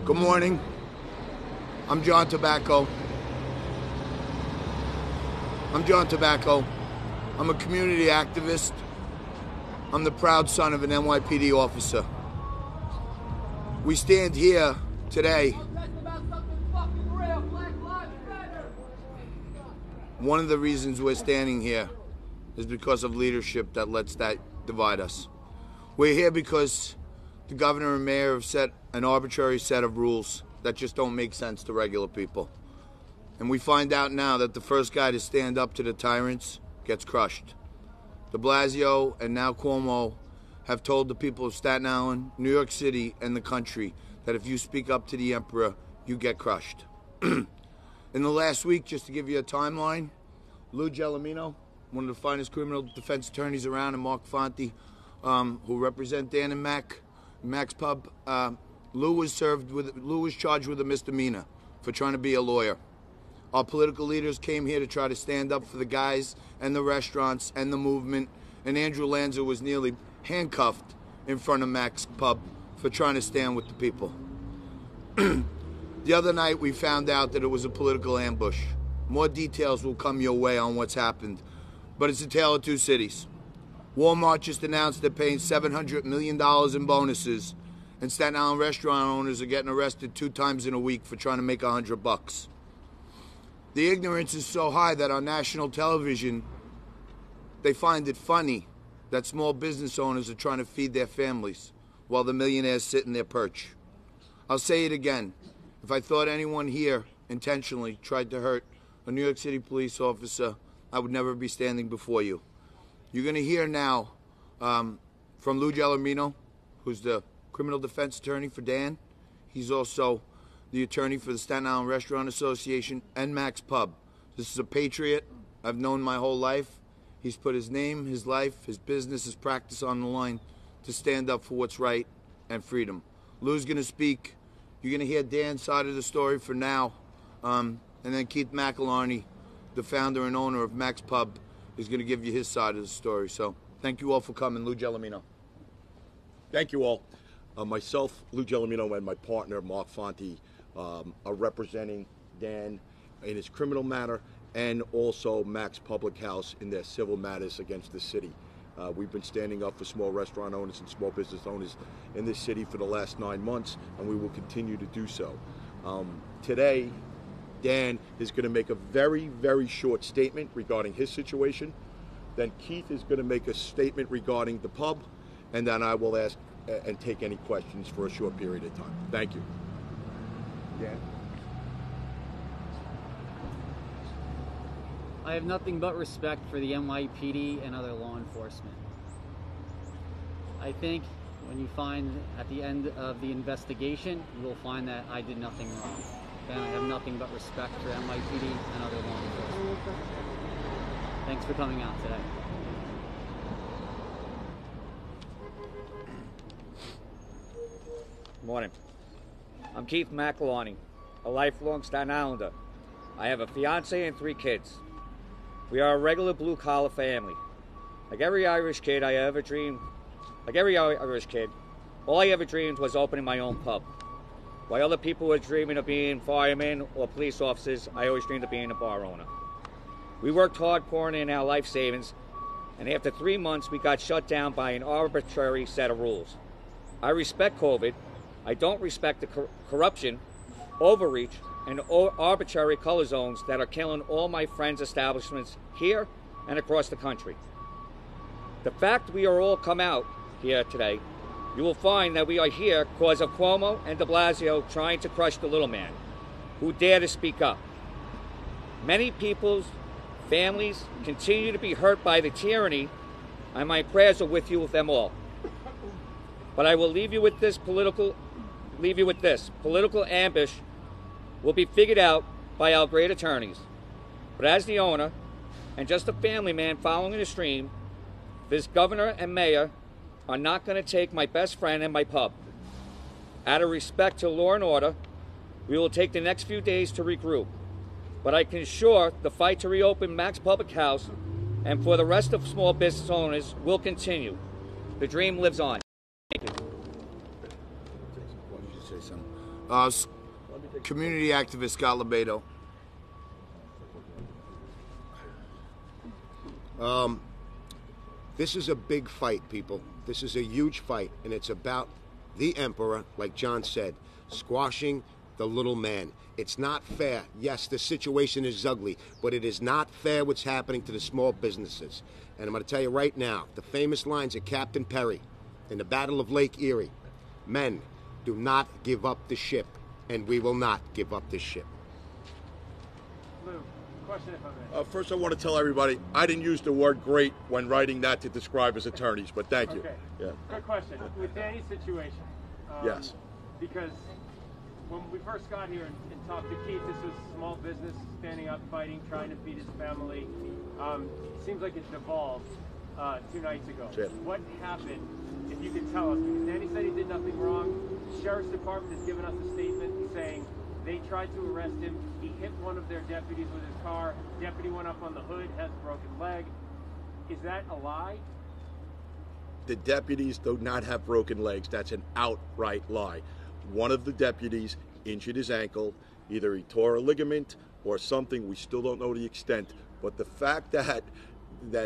Good morning. I'm John Tobacco. I'm a community activist. I'm the proud son of an NYPD officer. We stand here today. One of the reasons we're standing here is because of leadership that lets that divide us. We're here because the governor and mayor have set an arbitrary set of rules that just don't make sense to regular people. And we find out now that the first guy to stand up to the tyrants gets crushed. De Blasio and now Cuomo have told the people of Staten Island, New York City, and the country that if you speak up to the emperor, you get crushed. In the last week, just to give you a timeline, Lou Gelomino, one of the finest criminal defense attorneys around, and Mark Fonte, who represent Dan and Mac's Pub, Lou was charged with a misdemeanor for trying to be a lawyer. Our political leaders came here to try to stand up for the guys and the restaurants and the movement, and Andrew Lanza was nearly handcuffed in front of Mac's Pub for trying to stand with the people. The other night we found out that it was a political ambush. More details will come your way on what's happened, but it's a tale of two cities. Walmart just announced they're paying $700 million in bonuses, and Staten Island restaurant owners are getting arrested 2 times in a week for trying to make $100. The ignorance is so high that on national television, they find it funny that small business owners are trying to feed their families while the millionaires sit in their perch. I'll say it again. If I thought anyone here intentionally tried to hurt a New York City police officer, I would never be standing before you. You're going to hear now from Lou Gelomino, who's the criminal defense attorney for Dan. He's also the attorney for the Staten Island Restaurant Association and Mac's Pub. This is a patriot I've known my whole life. He's put his name, his life, his business, his practice on the line to stand up for what's right and freedom. Lou's going to speak. You're going to hear Dan's side of the story for now. And then Keith McElharney, the founder and owner of Mac's Pub, is going to give you his side of the story. So thank you all for coming. Lou Gelomino. Thank you all. Myself, Lou Gelomino, and my partner, Mark Fonte, are representing Dan in his criminal matter and also Mac's Public House in their civil matters against the city. We've been standing up for small restaurant owners and small business owners in this city for the last 9 months, and we will continue to do so. Today, Dan is going to make a very, very short statement regarding his situation. Then Keith is going to make a statement regarding the pub, and then I will ask and take any questions for a short period of time. Thank you. Dan? I have nothing but respect for the NYPD and other law enforcement. I think when you find at the end of the investigation, you will find that I did nothing wrong. And I have nothing but respect for NYPD and other law enforcement. Thanks for coming out today. Good morning. I'm Keith McElharney, a lifelong Staten Islander. I have a fiance and 3 kids. We are a regular blue-collar family. Like every Irish kid, all I ever dreamed was opening my own pub. While other people were dreaming of being firemen or police officers, I always dreamed of being a bar owner. We worked hard pouring in our life savings, and after 3 months, we got shut down by an arbitrary set of rules. I respect COVID. I don't respect the corruption, overreach, and arbitrary color zones that are killing all my friends' establishments here and across the country. The fact we are all come out here today, you will find that we are here because of Cuomo and de Blasio trying to crush the little man who dare to speak up. Many people's families continue to be hurt by the tyranny, and my prayers are with you with them all. But I will leave you with this. Political ambush will be figured out by our great attorneys. But as the owner and just a family man following the stream, this governor and mayor are not going to take my best friend and my pub. Out of respect to law and order, we will take the next few days to regroup. But I can assure the fight to reopen Mac's Public House and for the rest of small business owners will continue. The dream lives on. Thank you. Community activist Scott Lebedo. This is a big fight, people. This is a huge fight, and it's about the emperor, like John said, squashing the little man. It's not fair. Yes, the situation is ugly, but it is not fair what's happening to the small businesses. And I'm going to tell you right now, the famous lines of Captain Perry in the Battle of Lake Erie. Men, do not give up the ship, and we will not give up this ship. Lou, question if I may. First, I want to tell everybody I didn't use the word great when writing that to describe his attorneys, but thank you. Okay. Yeah. Good question. With Danny's situation, Yes. because when we first got here and talked to Keith, this was small business, standing up, fighting, trying to feed his family. It seems like it devolved 2 nights ago. Yeah. What happened, if you could tell us? Because Danny said he did nothing wrong. The Sheriff's Department has given us a statement saying they tried to arrest him. He hit one of their deputies with his car. Deputy went up on the hood, has a broken leg. Is that a lie? The deputies do not have broken legs. That's an outright lie. One of the deputies injured his ankle. Either he tore a ligament or something. We still don't know the extent. But the fact that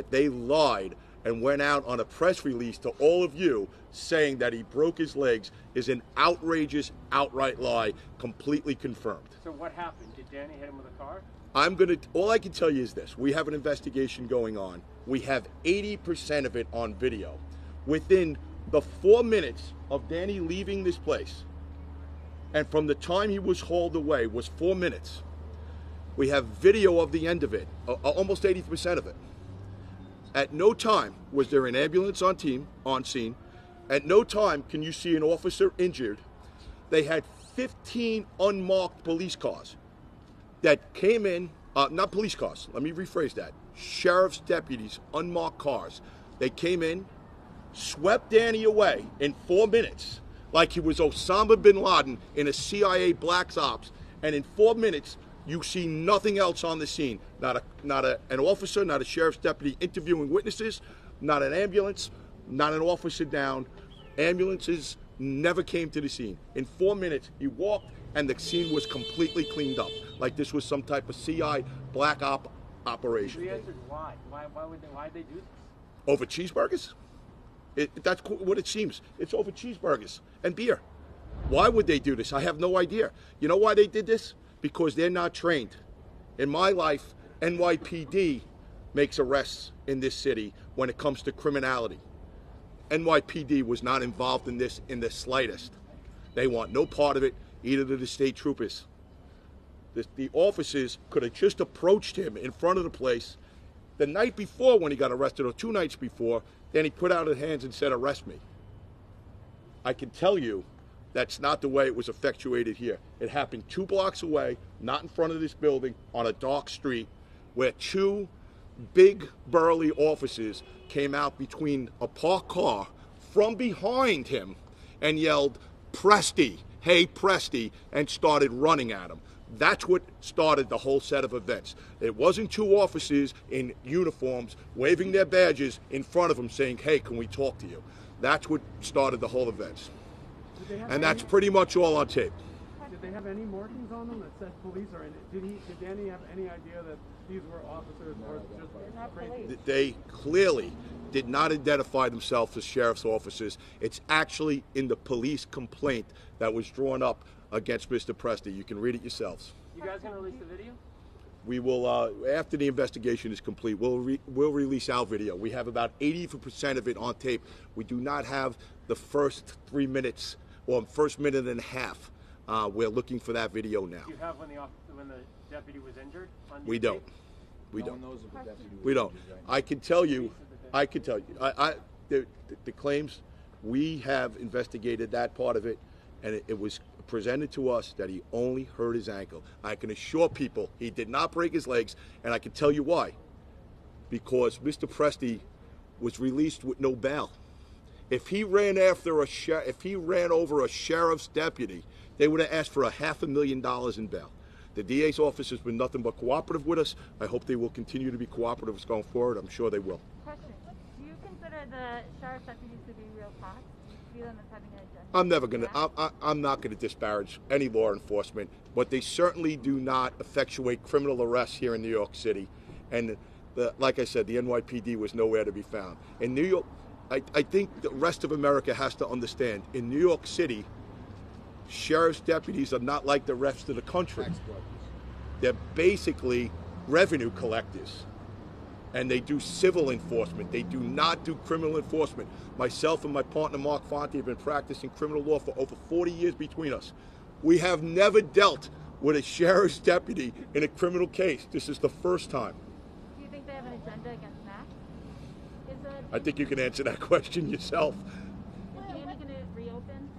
they lied and went out on a press release to all of you saying that he broke his legs is an outrageous, outright lie, completely confirmed. So what happened? Did Danny hit him with a car? All I can tell you is this. We have an investigation going on. We have 80% of it on video. Within the 4 minutes of Danny leaving this place, and from the time he was hauled away was 4 minutes, we have video of the end of it, almost 80% of it. At no time was there an ambulance on scene. At no time can you see an officer injured. They had 15 unmarked police cars that came in, not police cars, let me rephrase that. Sheriff's deputies, unmarked cars. They came in, swept Danny away in 4 minutes like he was Osama bin Laden in a CIA Black Ops, and in 4 minutes you see nothing else on the scene. Not an officer, not a sheriff's deputy interviewing witnesses, not an ambulance, not an officer down. Ambulances never came to the scene. In 4 minutes, he walked and the scene was completely cleaned up, like this was some type of CIA Black Op operation. The answer is why. Why'd they do this? Over cheeseburgers? That's what it seems. It's over cheeseburgers and beer. Why would they do this? I have no idea. You know why they did this? Because they're not trained. In my life, NYPD makes arrests in this city when it comes to criminality. NYPD was not involved in this in the slightest. They want no part of it, either do the state troopers. The officers could have just approached him in front of the place the night before when he got arrested, or 2 nights before. Then he put out his hands and said, "Arrest me." I can tell you that's not the way it was effectuated here. It happened 2 blocks away, not in front of this building, on a dark street, where 2 big burly officers came out between a parked car from behind him and yelled, "Presti, hey Presti," and started running at him. That's what started the whole set of events. It wasn't 2 officers in uniforms waving their badges in front of him saying, "Hey, can we talk to you?" That's what started the whole events. And that's pretty much all on tape. Did they have any markings on them that said police, or did Danny have any idea that these were officers or just crazy? They clearly did not identify themselves as sheriff's officers. It's actually in the police complaint that was drawn up against Mr. Presti. You can read it yourselves. You guys gonna release the video? We will, after the investigation is complete, we'll release our video. We have about 80% of it on tape. We do not have the first 3 minutes or first minute and a half. We're looking for that video now. Do you have when the deputy was injured? We don't. We No don't. one knows if the deputy was We don't. injured, right? I can tell you. The claims, we have investigated that part of it, and it was presented to us that he only hurt his ankle. I can assure people he did not break his legs, and I can tell you why. Because Mr. Presti was released with no bail. If he ran over a sheriff's deputy, they would have asked for $500,000 in bail. The DA's office has been nothing but cooperative with us. I hope they will continue to be cooperative going forward. I'm sure they will. Question. Do you consider the sheriff's deputies to be real cops? view them as having an agenda? I'm not gonna disparage any law enforcement, but they certainly do not effectuate criminal arrests here in New York City. And like I said, the NYPD was nowhere to be found. In New York, I think the rest of America has to understand, in New York City, sheriff's deputies are not like the rest of the country. They're basically revenue collectors. And they do civil enforcement. They do not do criminal enforcement. Myself and my partner, Mark Fonte, have been practicing criminal law for over 40 years between us. We have never dealt with a sheriff's deputy in a criminal case. This is the first time. Do you think they have an agenda against Max? I think you can answer that question yourself. Is Danny going to reopen?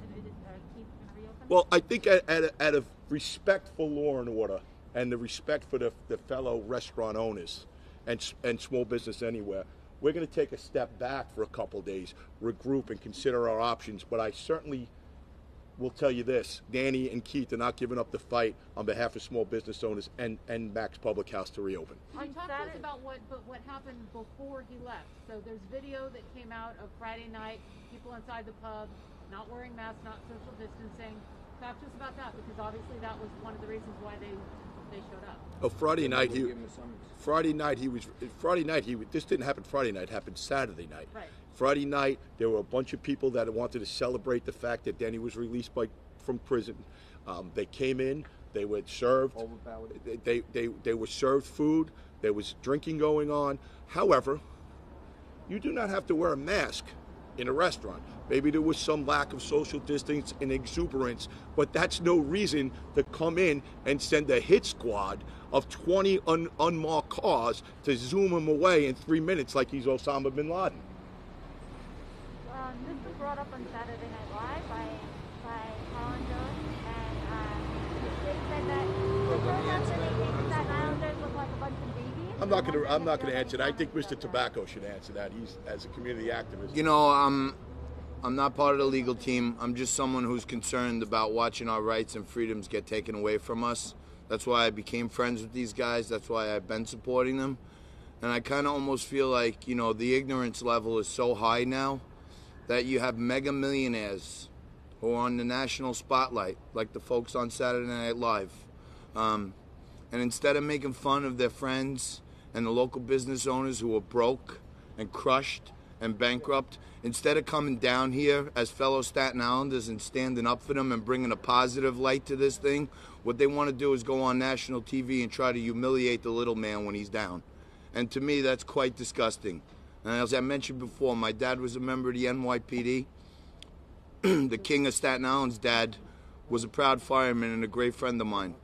Keith going to reopen? Well, I think out of respect for law and order and the respect for the fellow restaurant owners and small business anywhere, we're going to take a step back for a couple days, regroup and consider our options. But I certainly will tell you this, Danny and Keith are not giving up the fight on behalf of small business owners and Max Public House to reopen. Talk to us about what happened before he left. So there's video that came out of Friday night, people inside the pub, not wearing masks, not social distancing. Talk to us about that, because obviously that was one of the reasons why they showed up. Oh, Friday night this didn't happen Friday night, it happened Saturday night. Right. Friday night, there were a bunch of people that wanted to celebrate the fact that Denny was released from prison. They came in, they were served, they were served food, there was drinking going on. However, you do not have to wear a mask in a restaurant. Maybe there was some lack of social distance and exuberance, but that's no reason to come in and send a hit squad of 20 unmarked cars to zoom him away in 3 minutes like he's Osama bin Laden. This was brought up on Saturday Night Live by Hollander, and they said that the photos that they take of Staten Islanders look like a bunch of babies. I'm not gonna answer that. I think Mr. Tobacco should answer that. He's as a community activist. You know, I'm not part of the legal team. I'm just someone who's concerned about watching our rights and freedoms get taken away from us. That's why I became friends with these guys. That's why I've been supporting them. And I kind of almost feel like, you know, the ignorance level is so high now that you have mega millionaires who are on the national spotlight, like the folks on Saturday Night Live. And instead of making fun of their friends and the local business owners who are broke and crushed and bankrupt, instead of coming down here as fellow Staten Islanders and standing up for them and bringing a positive light to this thing, what they want to do is go on national TV and try to humiliate the little man when he's down. And to me, that's quite disgusting. And as I mentioned before, my dad was a member of the NYPD. The king of Staten Island's dad was a proud fireman and a great friend of mine.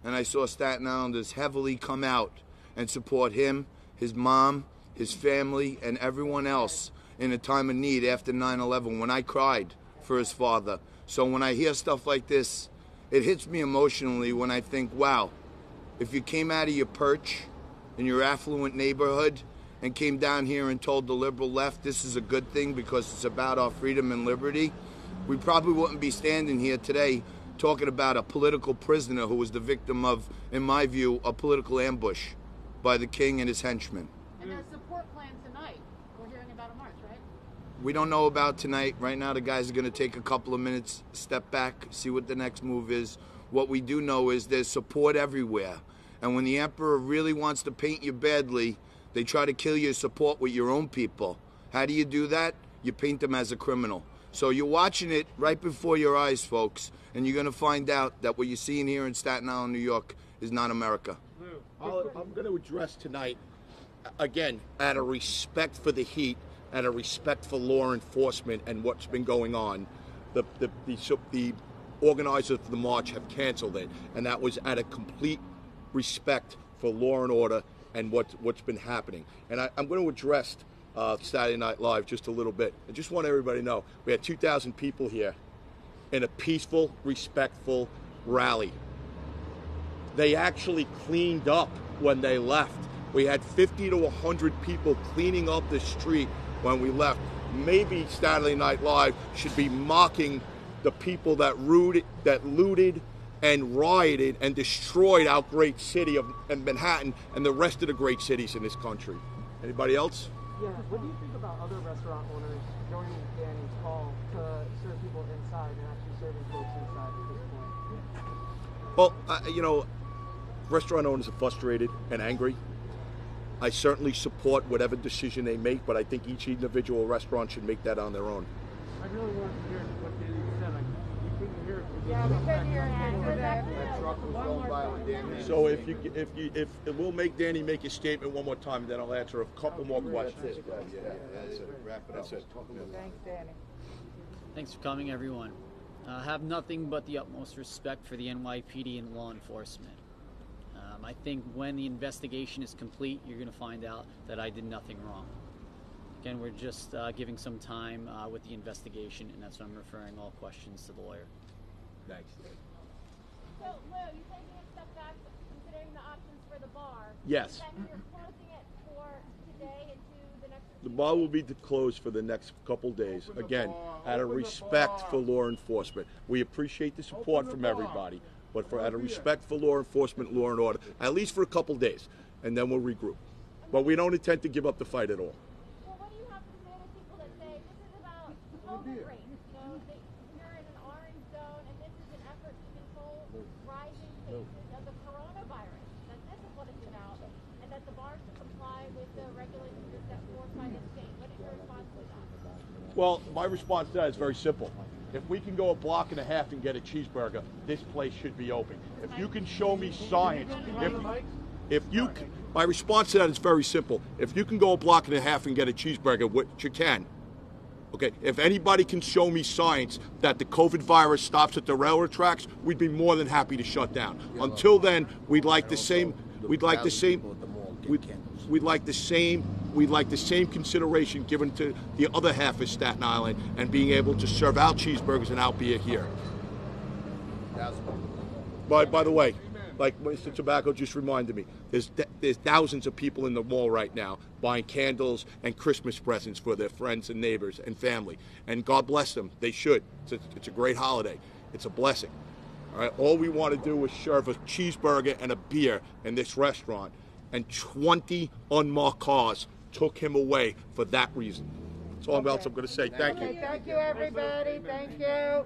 And I saw Staten Islanders heavily come out and support him, his mom, his family, and everyone else in a time of need after 9/11 when I cried for his father. So when I hear stuff like this, it hits me emotionally when I think, wow, if you came out of your perch in your affluent neighborhood and came down here and told the liberal left this is a good thing because it's about our freedom and liberty, we probably wouldn't be standing here today talking about a political prisoner who was the victim of, in my view, a political ambush by the king and his henchmen. And a support plan tonight. We're hearing about a march, right? We don't know about tonight. Right now, the guys are going to take a couple of minutes, step back, see what the next move is. What we do know is there's support everywhere. And when the emperor really wants to paint you badly, they try to kill your support with your own people. How do you do that? You paint them as a criminal. So you're watching it right before your eyes, folks, and you're going to find out that what you're seeing here in Staten Island, New York, is not America. I'm going to address tonight, again, out of respect for the heat, out of respect for law enforcement and what's been going on, the organizers of the march have canceled it, and that was out of complete respect for law and order and what's been happening. And I'm going to address Saturday Night Live just a little bit. I just want everybody to know we had 2,000 people here in a peaceful, respectful rally. They actually cleaned up when they left. We had 50 to 100 people cleaning up the street when we left. Maybe Saturday Night Live should be mocking the people that looted and rioted and destroyed our great city of Manhattan and the rest of the great cities in this country. Anybody else? Yeah, what do you think about other restaurant owners joining Danny's call to serve people inside and actually serving folks inside at this point? Well, you know, restaurant owners are frustrated and angry. I certainly support whatever decision they make, but I think each individual restaurant should make that on their own. I really wanted to hear what Danny said. We couldn't hear it. Yeah, we couldn't hear it. That truck was going by when Dan made So if we'll make Danny make his statement one more time, then I'll answer a couple more questions. That's it. Wrap it up. That's it. Thanks, Danny. Thanks for coming, everyone. I have nothing but the utmost respect for the NYPD and law enforcement. I think when the investigation is complete, you're going to find out that I did nothing wrong. Again, we're just giving some time with the investigation, and that's why I'm referring all questions to the lawyer. Thanks. So, Lou, you said you had stepped back considering the options for the bar. Yes. Then you're closing it for today into the next. The bar will be closed for the next couple days. Again, out of respect for law enforcement. We appreciate the support from everybody, but out of respect for law enforcement, law and order, at least for a couple days, and then we'll regroup. But we don't intend to give up the fight at all. Well, what do you have to say to people that say this is about COVID rates? You know, you're in an orange zone, and this is an effort to control rising cases of the coronavirus. That this is what it's about, and that the bar should comply with the regulations set forth by the state. What is your response to that? Well, my response to that is very simple. If we can go a block and a half and get a cheeseburger, this place should be open. If you can show me science, my response to that is very simple. If you can go a block and a half and get a cheeseburger, which you can, okay, if anybody can show me science that the COVID virus stops at the railroad tracks, we'd be more than happy to shut down. Until then, we'd like the same consideration given to the other half of Staten Island and being able to serve out cheeseburgers and out beer here. By the way, like Mr. Tobacco just reminded me, there's thousands of people in the mall right now buying candles and Christmas presents for their friends and neighbors and family. And God bless them. They should. It's a great holiday. It's a blessing. All right. All we want to do is serve a cheeseburger and a beer in this restaurant, and 20 unmarked cars took him away for that reason. That's all else I'm going to say. Thank you. Thank you, everybody. Thank you.